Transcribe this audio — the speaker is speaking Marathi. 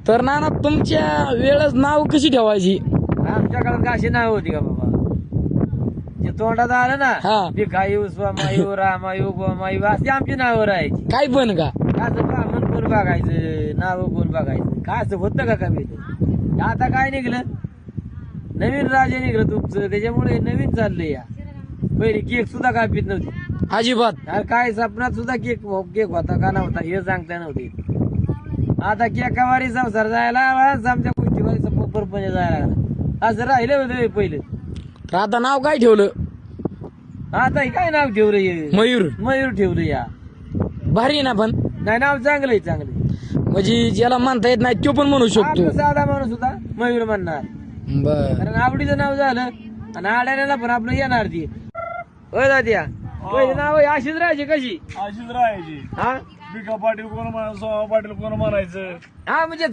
तर नाना तुमच्या वेळेस नाव कशी ठेवायची? आमच्या काळात का अशी नाव होती का बाबा? जे तोंडात आलं ना हा. भिकायू, स्वमायू, रामायू, गोमायू अशी आमची नावं राहायची. काय पण का? असं ब्राह्मण कोण बघायचं, नाव कोण बघायचं, काय असं होतं का कमी? आता काय निघलं, नवीन राजे निघलं तुमचं, त्याच्यामुळे नवीन चाललंय. या पहिले केक सुद्धा काय पित नव्हती अजिबात. अरे काय स्वप्नात सुद्धा केक होता का नव्हता हे सांगता नव्हते. आता केकावारी संसार जायला आमच्या गोष्टीवारी परपणे जायला लागला. असं राहिलं होतं पहिलं. तर आता नाव काय ठेवलं? आता हे काय नाव ठेवलं हे? मयूर. मयूर ठेवलं. या भारी आहे ना पण. नाही नाव चांगलंय चांगलं. म्हणजे ज्याला म्हणता येत नाही तो पण म्हणू शकतो. आपलं साधा माणूस होता मयूर म्हणणार, बर. कारण आवडीचं नाव झालं आणि आड्याला पण आपलं येणार ती. होय दाद्या, पहिले नाव अशीच राहायची कशी? अशीच राहायची. हा बिका पाटील कोण म्हणायचं, सोमा पाटील कोण म्हणायचं. हा म्हणजे